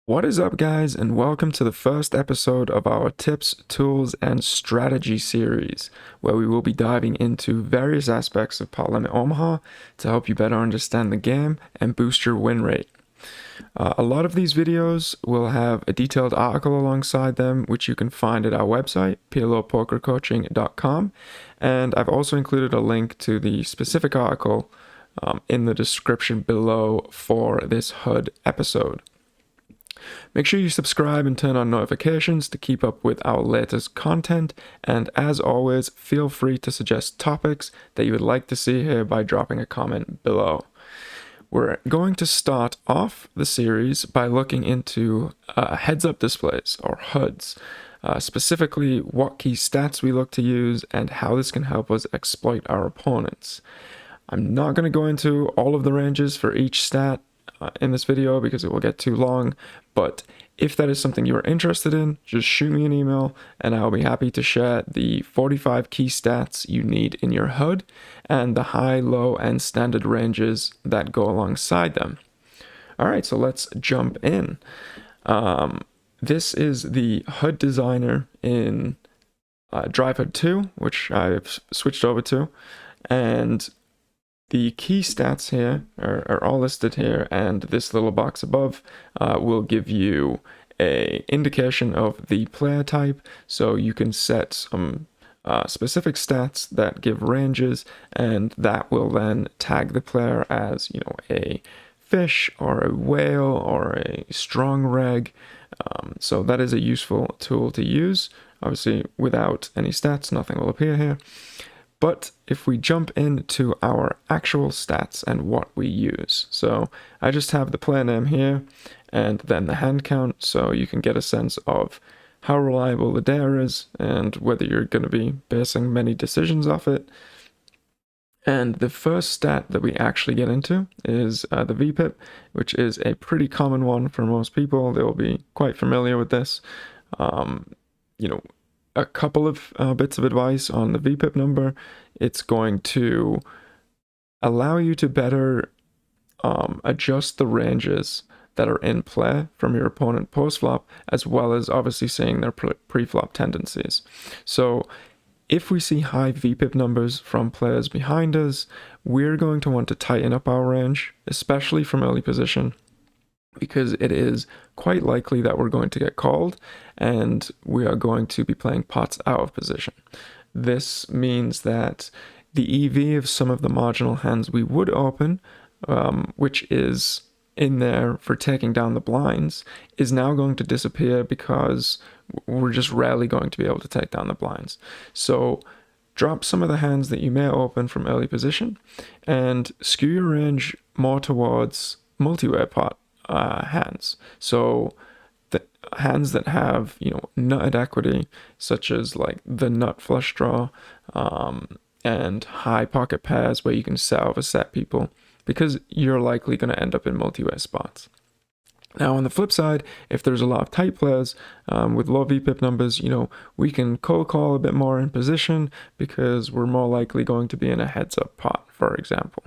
What is up, guys, and welcome to the first episode of our Tips, Tools, and Strategy series, where we will be diving into various aspects of Pot Limit Omaha to help you better understand the game and boost your win rate. A lot of these videos will have a detailed article alongside them, which you can find at our website, PLOpokercoaching.com, and I've also included a link to the specific article in the description below for this HUD episode. Make sure you subscribe and turn on notifications to keep up with our latest content, and as always, feel free to suggest topics that you would like to see here by dropping a comment below. We're going to start off the series by looking into heads-up displays, or HUDs, specifically what key stats we look to use and how this can help us exploit our opponents. I'm not going to go into all of the ranges for each stat in this video because it will get too long, but if that is something you are interested in, just shoot me an email and I'll be happy to share the 45 key stats you need in your HUD and the high, low, and standard ranges that go alongside them. Alright, so let's jump in. This is the HUD designer in Drive HUD 2, which I've switched over to, and the key stats here are all listed here, and this little box above will give you an indication of the player type, so you can set some specific stats that give ranges, and that will then tag the player as, a fish or a whale or a strong reg. So that is a useful tool to use. Obviously, without any stats, nothing will appear here. But if we jump into our actual stats and what we use, so I just have the player name here and then the hand count, so you can get a sense of how reliable the data is and whether you're going to be basing many decisions off it. And the first stat that we actually get into is the VPIP, which is a pretty common one for most people. They will be quite familiar with this. A couple of bits of advice on the VPIP number. It's going to allow you to better adjust the ranges that are in play from your opponent post-flop, as well as obviously seeing their pre-flop tendencies. So if we see high VPIP numbers from players behind us, we're going to want to tighten up our range, especially from early position, because it is quite likely that we're going to get called and we are going to be playing pots out of position. This means that the EV of some of the marginal hands we would open, which is in there for taking down the blinds, is now going to disappear because we're just rarely going to be able to take down the blinds. So drop some of the hands that you may open from early position and skew your range more towards multi-way pot hands. So the hands that have, nutted equity, such as like the nut flush draw, and high pocket pairs where you can set people, because you're likely going to end up in multi-way spots. Now, on the flip side, if there's a lot of tight players with low VPIP numbers, we can cold call a bit more in position because we're more likely going to be in a heads-up pot, for example.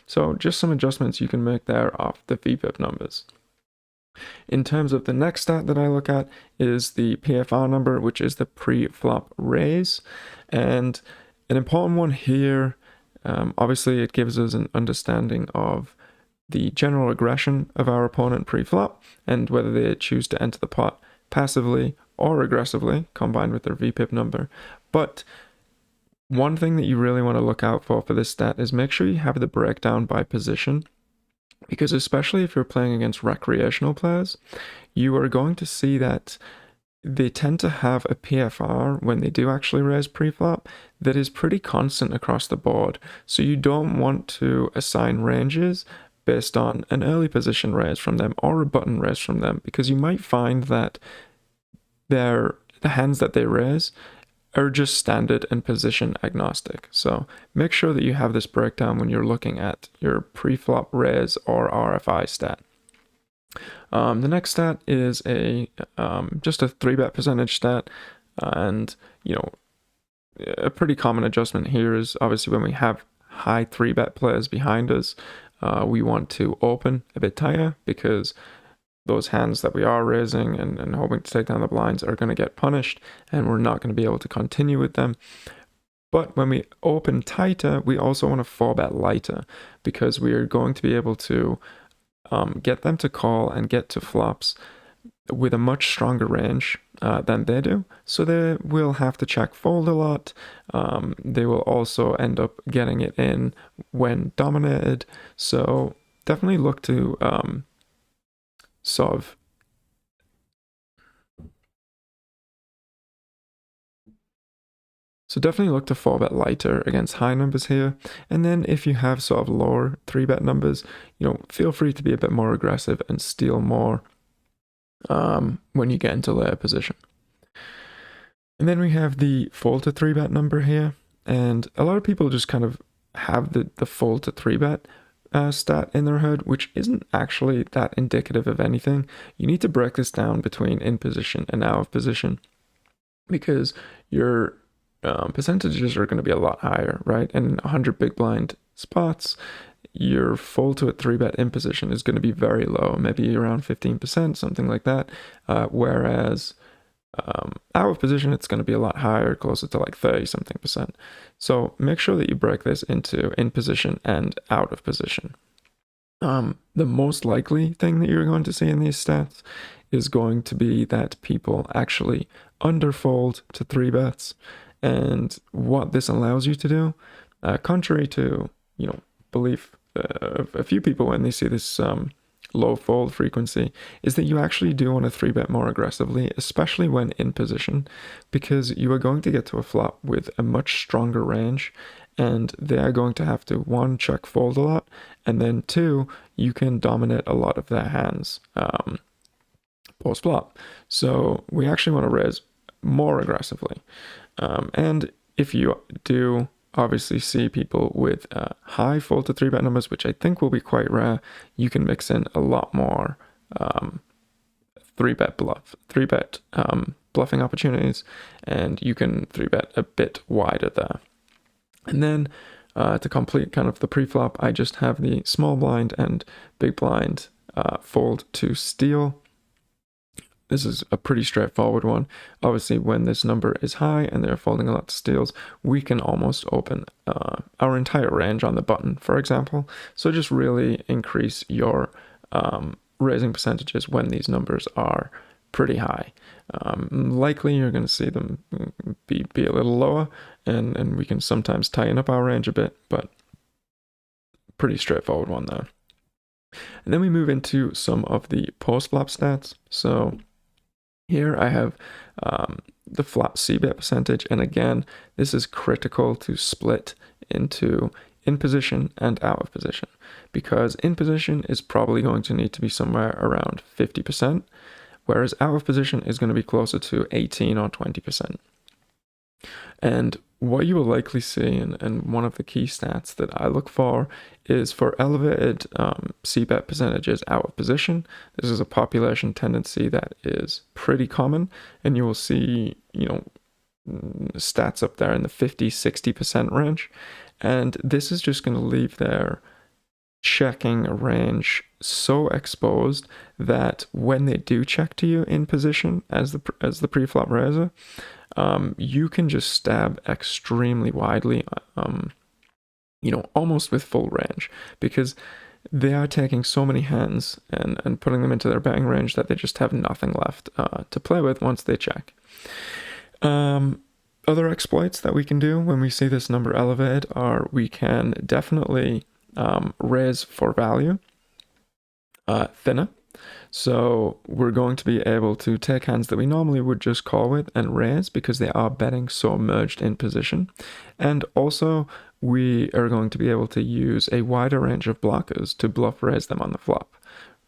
So just some adjustments you can make there off the VPIP numbers. In terms of the next stat that I look at is the PFR number, which is the Preflop Raise. And an important one here, obviously it gives us an understanding of the general aggression of our opponent pre-flop and whether they choose to enter the pot passively or aggressively, combined with their VPIP number. But one thing that you really want to look out for this stat is make sure you have the breakdown by position, because especially if you're playing against recreational players, you are going to see that they tend to have a PFR when they do actually raise pre-flop that is pretty constant across the board. So you don't want to assign ranges based on an early position raise from them or a button raise from them, because you might find that the hands that they raise are just standard and position agnostic. So make sure that you have this breakdown when you're looking at your pre-flop raise or RFI stat. The next stat is just a 3-bet percentage stat, and a pretty common adjustment here is obviously when we have high 3-bet players behind us, we want to open a bit tighter, because those hands that we are raising and hoping to take down the blinds are going to get punished, and we're not going to be able to continue with them. But when we open tighter, we also want to 4-bet lighter, because we are going to be able to get them to call and get to flops with a much stronger range than they do. So they will have to check fold a lot. They will also end up getting it in when dominated. So definitely look to sort of definitely look to 4-bet lighter against high numbers here. And then if you have sort of lower 3-bet numbers, feel free to be a bit more aggressive and steal more when you get into later position. And then we have the fold to 3-bet number here. And a lot of people just kind of have the fold to 3-bet stat in their head, which isn't actually that indicative of anything. You need to break this down between in position and out of position, because your percentages are going to be a lot higher, right? And 100 big blind spots, your fold to a 3-bet in position is going to be very low, maybe around 15%, something like that. Whereas out of position, it's going to be a lot higher, closer to like 30-something%. So make sure that you break this into in position and out of position. The most likely thing that you're going to see in these stats is going to be that people actually underfold to 3-bets. And what this allows you to do, contrary to, belief of a few people when they see this low fold frequency, is that you actually do want to 3-bet more aggressively, especially when in position, because you are going to get to a flop with a much stronger range, and they are going to have to, 1, check fold a lot, and then 2, you can dominate a lot of their hands post flop. So we actually want to raise more aggressively. And if you do obviously see people with high fold to 3-bet numbers, which I think will be quite rare, you can mix in a lot more 3-bet bluffing opportunities, and you can 3-bet a bit wider there. And then to complete kind of the pre-flop, I just have the small blind and big blind fold to steal. This is a pretty straightforward one. Obviously, when this number is high and they're folding a lot to steals, we can almost open our entire range on the button, for example. So just really increase your raising percentages when these numbers are pretty high. Likely you're going to see them be a little lower, and we can sometimes tighten up our range a bit, but pretty straightforward one there. And then we move into some of the post-flop stats. So here I have the flop seabed percentage, and again, this is critical to split into in position and out of position, because in position is probably going to need to be somewhere around 50%, whereas out of position is going to be closer to 18 or 20%. And what you will likely see, and one of the key stats that I look for, is for elevated seabed percentages out of position. This is a population tendency that is pretty common, and you will see, stats up there in the 50-60% range. And this is just going to leave their checking range so exposed that when they do check to you in position as the preflop raiser, you can just stab extremely widely, almost with full range, because they are taking so many hands and putting them into their betting range that they just have nothing left to play with once they check. Other exploits that we can do when we see this number elevated are we can definitely raise for value thinner. So we're going to be able to take hands that we normally would just call with and raise because they are betting so merged in position. And also we are going to be able to use a wider range of blockers to bluff raise them on the flop,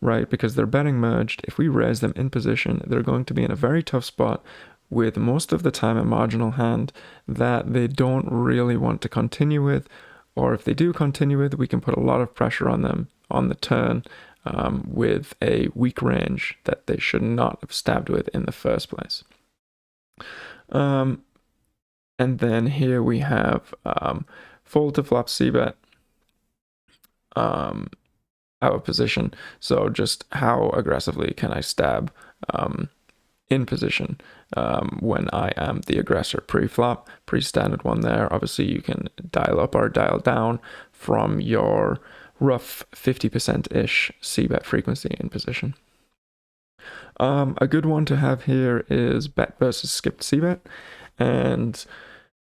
right? Because they're betting merged. If we raise them in position, they're going to be in a very tough spot with most of the time a marginal hand that they don't really want to continue with. Or if they do continue with, we can put a lot of pressure on them on the turn with a weak range that they should not have stabbed with in the first place. And then here we have fold to flop c-bet. out of position. So just how aggressively can I stab in position when I am the aggressor pre-flop, pre-standard one there. Obviously you can dial up or dial down from your rough 50%-ish c-bet frequency in position. A good one to have here is bet versus skipped c-bet, and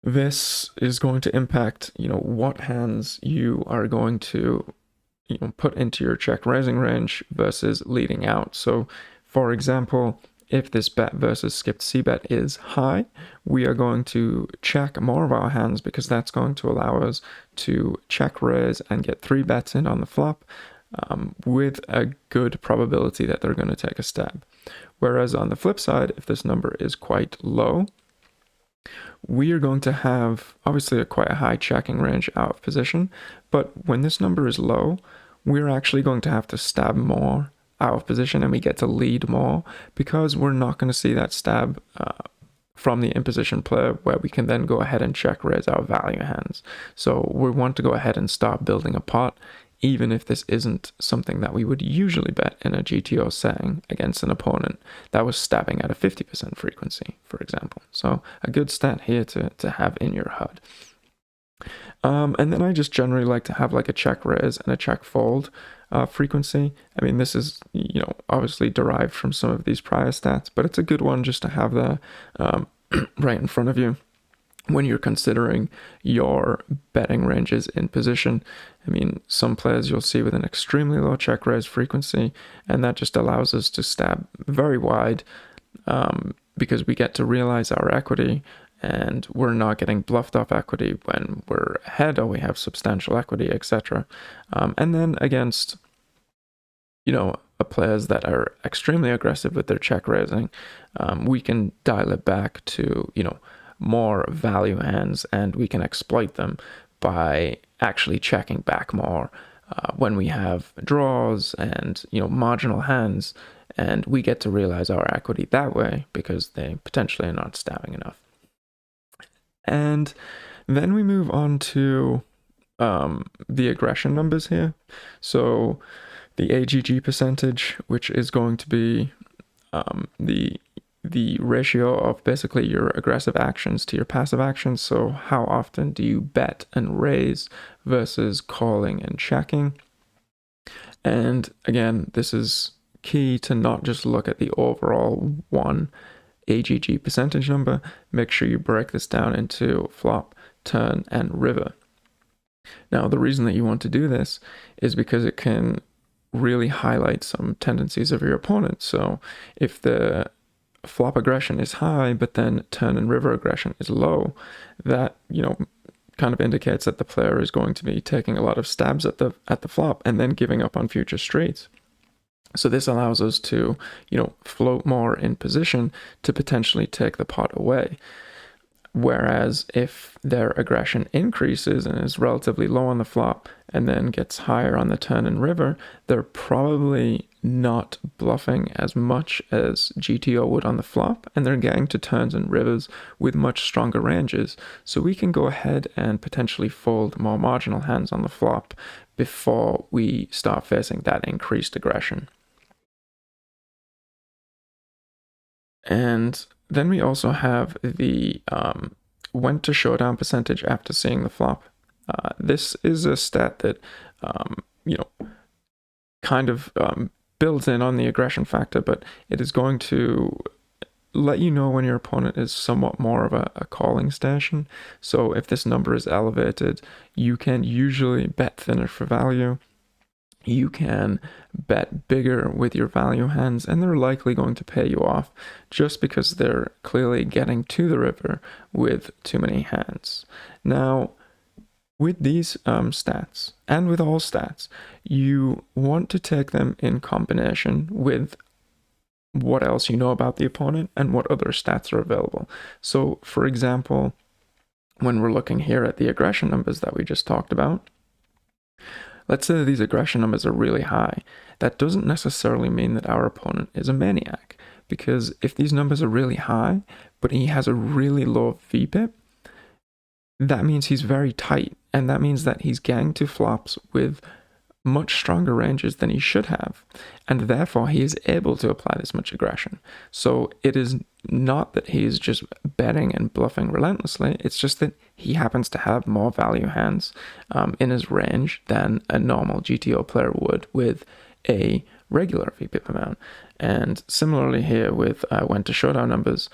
this is going to impact, what hands you are going to, put into your check raising range versus leading out. So, for example, if this bet versus skipped c-bet is high, we are going to check more of our hands because that's going to allow us to check raise and get 3 bets in on the flop with a good probability that they're going to take a stab. Whereas on the flip side, if this number is quite low, we are going to have obviously quite a high checking range out of position, but when this number is low, we're actually going to have to stab more out of position and we get to lead more because we're not going to see that stab from the in position player where we can then go ahead and check raise our value hands. So we want to go ahead and start building a pot, even if this isn't something that we would usually bet in a GTO setting against an opponent that was stabbing at a 50% frequency, for example. So a good stat here to have in your HUD. And then I just generally like to have like a check raise and a check fold frequency. I mean, this is, obviously derived from some of these prior stats, but it's a good one just to have that right in front of you when you're considering your betting ranges in position. I mean, some players you'll see with an extremely low check raise frequency, and that just allows us to stab very wide because we get to realize our equity and we're not getting bluffed off equity when we're ahead or we have substantial equity, etc. And then against, players that are extremely aggressive with their check raising, we can dial it back to, more value hands, and we can exploit them by actually checking back more when we have draws and marginal hands, and we get to realize our equity that way because they potentially are not stabbing enough. And then we move on to the aggression numbers here. So the AGG percentage, which is going to be the ratio of basically your aggressive actions to your passive actions. So how often do you bet and raise versus calling and checking? And again, this is key to not just look at the overall one AGG percentage number. Make sure you break this down into flop, turn, and river. Now, the reason that you want to do this is because it can really highlight some tendencies of your opponent. So if the flop aggression is high, but then turn and river aggression is low, that, kind of indicates that the player is going to be taking a lot of stabs at the flop and then giving up on future streets. So this allows us to, float more in position to potentially take the pot away. Whereas if their aggression increases and is relatively low on the flop and then gets higher on the turn and river, they're probably not bluffing as much as GTO would on the flop, and they're getting to turns and rivers with much stronger ranges. So we can go ahead and potentially fold more marginal hands on the flop before we start facing that increased aggression. And then we also have the went to showdown percentage after seeing the flop. This is a stat that, kind of builds in on the aggression factor, but it is going to let you know when your opponent is somewhat more of a calling station. So if this number is elevated, you can usually bet thinner for value. You can bet bigger with your value hands, and they're likely going to pay you off just because they're clearly getting to the river with too many hands. Now, with these stats, and with all stats, you want to take them in combination with what else you know about the opponent and what other stats are available. So, for example, when we're looking here at the aggression numbers that we just talked about, let's say these aggression numbers are really high. That doesn't necessarily mean that our opponent is a maniac, because if these numbers are really high, but he has a really low VPIP, that means he's very tight, and that means that he's getting to flops with much stronger ranges than he should have, and therefore he is able to apply this much aggression. So it is not that he is just betting and bluffing relentlessly, it's just that he happens to have more value hands in his range than a normal GTO player would with a regular VPIP amount. And similarly here with when to showdown numbers,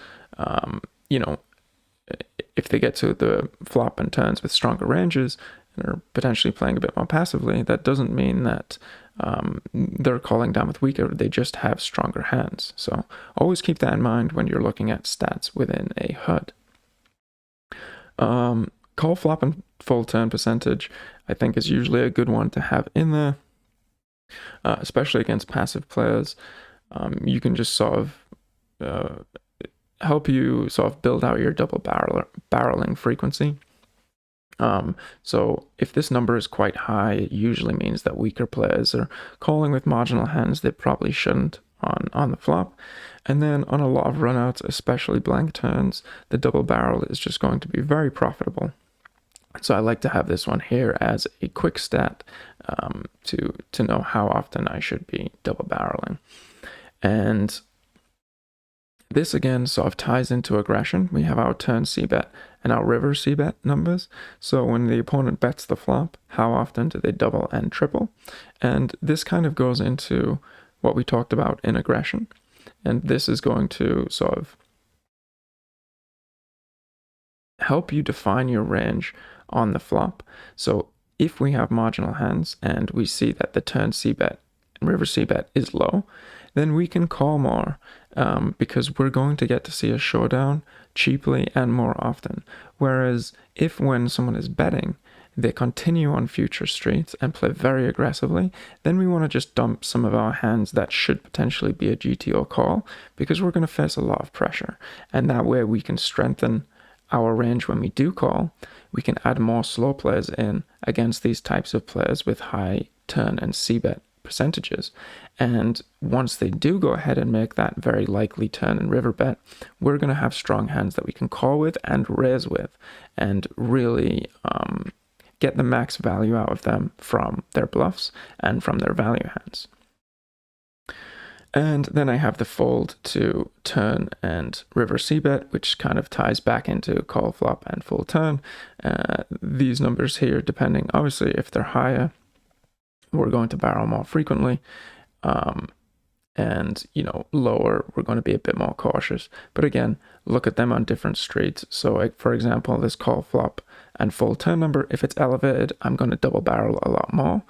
if they get to the flop and turns with stronger ranges and are potentially playing a bit more passively, that doesn't mean that they're calling down with weaker, they just have stronger hands. So always keep that in mind when you're looking at stats within a HUD. Call flop and full turn percentage, I think, is usually a good one to have in there, especially against passive players. You can just sort of help you sort of build out your double barreling frequency. So if this number is quite high, it usually means that weaker players are calling with marginal hands they probably shouldn't on the flop. And then on a lot of runouts, especially blank turns, the double barrel is just going to be very profitable. So I like to have this one here as a quick stat to know how often I should be double barreling. And this again sort of ties into aggression. We have our turn c-bet and our river c-bet numbers. So when the opponent bets the flop, how often do they double and triple? And this kind of goes into what we talked about in aggression. And this is going to sort of help you define your range on the flop. So if we have marginal hands and we see that the turn c-bet and river c-bet is low, then we can call more because we're going to get to see a showdown cheaply and more often. Whereas if when someone is betting, they continue on future streets and play very aggressively, then we want to just dump some of our hands that should potentially be a GTO call because we're going to face a lot of pressure. And that way we can strengthen our range when we do call. We can add more slow players in against these types of players with high turn and c-bet percentages. And once they do go ahead and make that very likely turn and river bet, we're going to have strong hands that we can call with and raise with and really get the max value out of them from their bluffs and from their value hands. And then I have the fold to turn and river c-bet, which kind of ties back into call flop and full turn. These numbers here, depending, obviously, if they're higher, we're going to barrel more frequently. And, lower, we're going to be a bit more cautious. But again, look at them on different streets. So, for example, this call flop and full turn number, if it's elevated, I'm going to double barrel a lot more.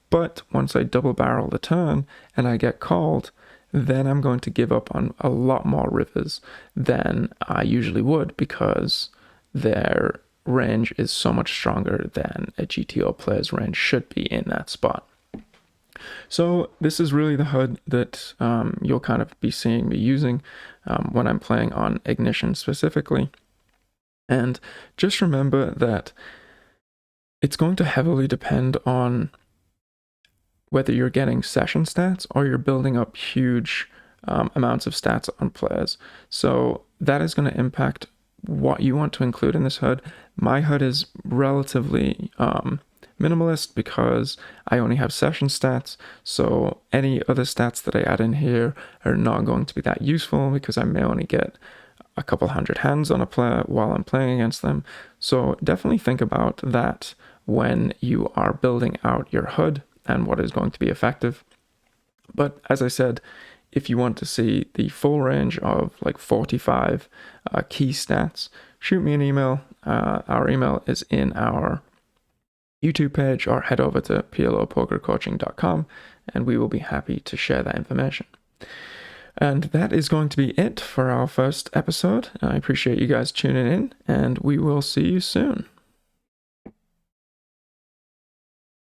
But once I double barrel the turn and I get called, then I'm going to give up on a lot more rivers than I usually would because their range is so much stronger than a GTO player's range should be in that spot. So this is really the HUD that you'll kind of be seeing me using when I'm playing on Ignition specifically. And just remember that it's going to heavily depend on whether you're getting session stats or you're building up huge amounts of stats on players. So that is going to impact what you want to include in this HUD. My HUD is relatively minimalist because I only have session stats, so any other stats that I add in here are not going to be that useful because I may only get a couple hundred hands on a player while I'm playing against them. So definitely think about that when you are building out your HUD and what is going to be effective. But as I said, if you want to see the full range of like 45 key stats, shoot me an email. Our email is in our YouTube page, or head over to PLOpokercoaching.com and we will be happy to share that information. And that is going to be it for our first episode. I appreciate you guys tuning in, and we will see you soon.